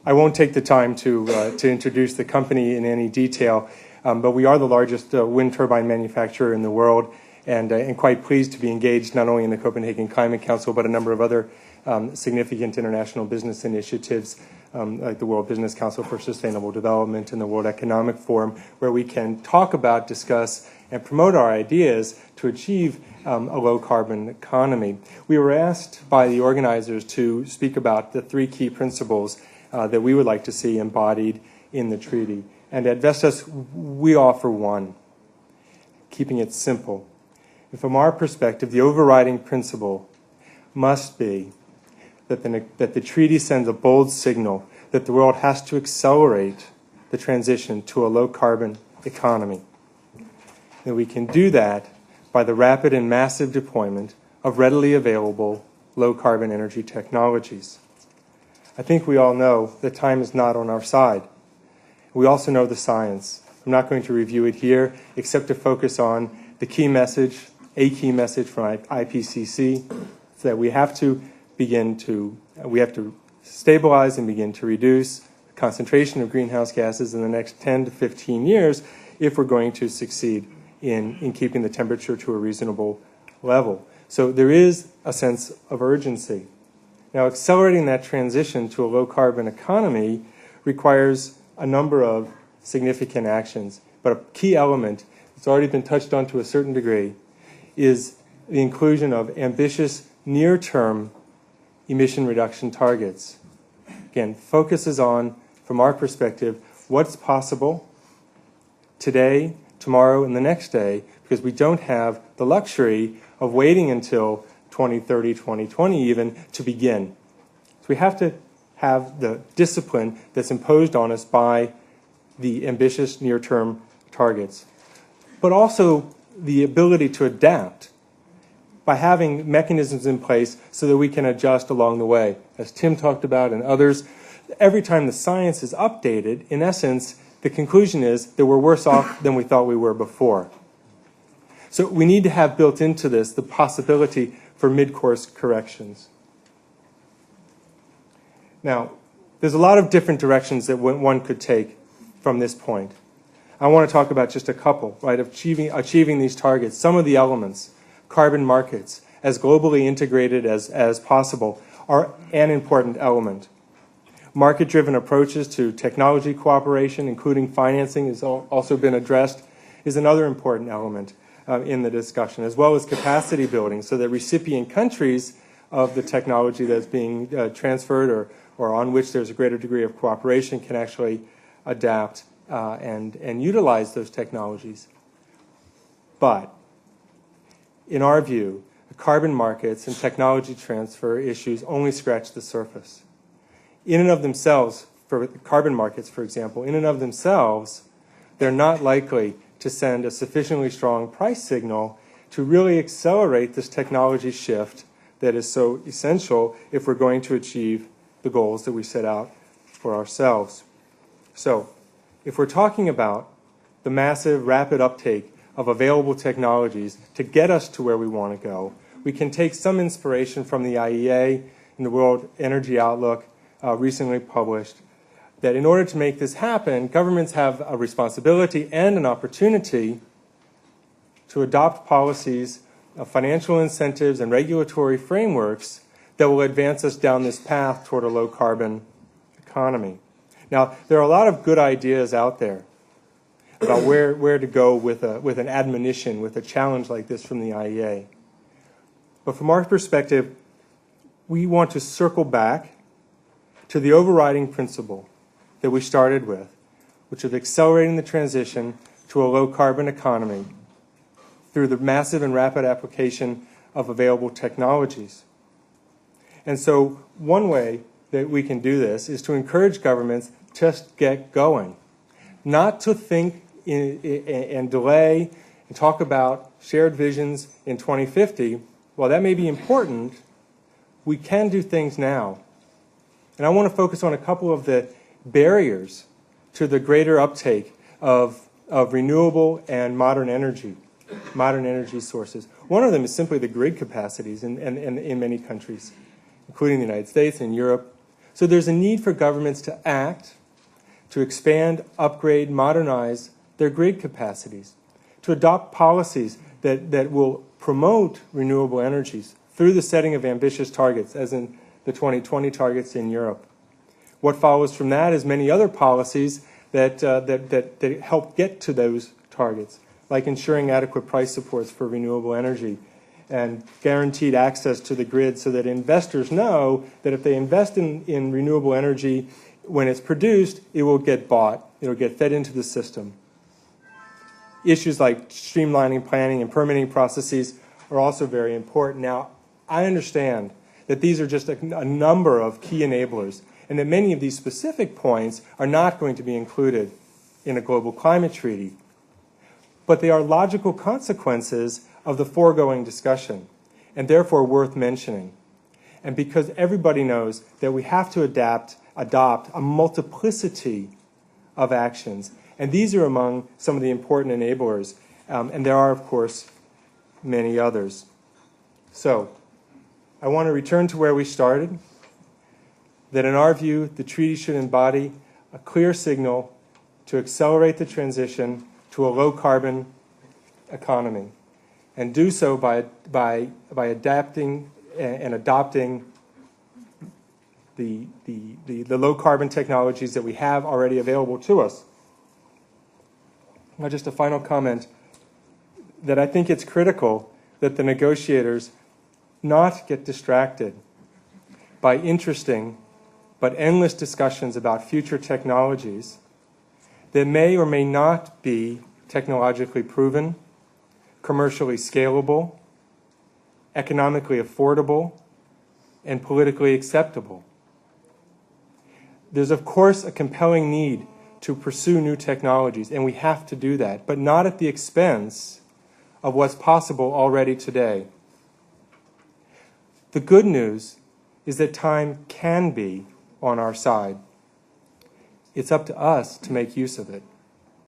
I won't take the time to introduce the company in any detail, but we are the largest wind turbine manufacturer in the world, and quite pleased to be engaged not only in the Copenhagen Climate Council, but a number of other significant international business initiatives, like the World Business Council for Sustainable Development and the World Economic Forum, where we can talk about, discuss, and promote our ideas to achieve a low-carbon economy. We were asked by the organizers to speak about the three key principles that we would like to see embodied in the treaty. And at Vestas, we offer one, keeping it simple. And from our perspective, the overriding principle must be that the treaty sends a bold signal that the world has to accelerate the transition to a low-carbon economy. And we can do that by the rapid and massive deployment of readily available low-carbon energy technologies. I think we all know that time is not on our side. We also know the science. I'm not going to review it here, except to focus on the key message, a key message from IPCC, that we have to stabilize and begin to reduce the concentration of greenhouse gases in the next 10 to 15 years if we're going to succeed in keeping the temperature to a reasonable level. So there is a sense of urgency. Now, accelerating that transition to a low-carbon economy requires a number of significant actions. But a key element that's already been touched on to a certain degree is the inclusion of ambitious near-term emission reduction targets. Again, focuses on, from our perspective, what's possible today, tomorrow, and the next day, because we don't have the luxury of waiting until 2030, 2020 even, to begin. So we have to have the discipline that's imposed on us by the ambitious near-term targets, but also the ability to adapt by having mechanisms in place so that we can adjust along the way. As Tim talked about and others, every time the science is updated, in essence, the conclusion is that we're worse off than we thought we were before. So we need to have built into this the possibility for mid-course corrections. Now, there's a lot of different directions that one could take from this point. I want to talk about just a couple, right, of achieving these targets. Some of the elements, carbon markets, as globally integrated as possible, are an important element. Market-driven approaches to technology cooperation, including financing, has also been addressed, is another important element in the discussion, as well as capacity building, so that recipient countries of the technology that's being transferred or on which there's a greater degree of cooperation can actually adapt and utilize those technologies. But in our view, the carbon markets and technology transfer issues only scratch the surface. In and of themselves, for carbon markets, for example, in and of themselves, they're not likely to send a sufficiently strong price signal to really accelerate this technology shift that is so essential if we're going to achieve the goals that we set out for ourselves. So, if we're talking about the massive, rapid uptake of available technologies to get us to where we want to go, we can take some inspiration from the IEA and the World Energy Outlook recently published, that in order to make this happen, governments have a responsibility and an opportunity to adopt policies, financial incentives, and regulatory frameworks that will advance us down this path toward a low-carbon economy. Now, there are a lot of good ideas out there about where to go with an admonition, with a challenge like this from the IEA. But from our perspective, we want to circle back to the overriding principle that we started with, which is accelerating the transition to a low-carbon economy through the massive and rapid application of available technologies. And so one way that we can do this is to encourage governments to just get going, not to think and delay and talk about shared visions in 2050. While that may be important, we can do things now. And I want to focus on a couple of the barriers to the greater uptake of renewable and modern energy sources. One of them is simply the grid capacities in many countries, including the United States and Europe. So there's a need for governments to act, to expand, upgrade, modernize their grid capacities, to adopt policies that will promote renewable energies through the setting of ambitious targets, as in the 2020 targets in Europe. What follows from that is many other policies that help get to those targets, like ensuring adequate price supports for renewable energy and guaranteed access to the grid so that investors know that if they invest in renewable energy, when it's produced, it will get bought, it will get fed into the system. Issues like streamlining planning and permitting processes are also very important. Now, I understand that these are just a number of key enablers, and that many of these specific points are not going to be included in a global climate treaty. But they are logical consequences of the foregoing discussion, and therefore worth mentioning. And because everybody knows that we have to adopt a multiplicity of actions, and these are among some of the important enablers, and there are, of course, many others. So, I want to return to where we started, that in our view, the treaty should embody a clear signal to accelerate the transition to a low-carbon economy, and do so by adapting and adopting the low-carbon technologies that we have already available to us. Now, just a final comment, that I think it's critical that the negotiators not get distracted by interesting but endless discussions about future technologies that may or may not be technologically proven, commercially scalable, economically affordable, and politically acceptable. There's, of course, a compelling need to pursue new technologies, and we have to do that, but not at the expense of what's possible already today. The good news is that time can be on our side. It's up to us to make use of it.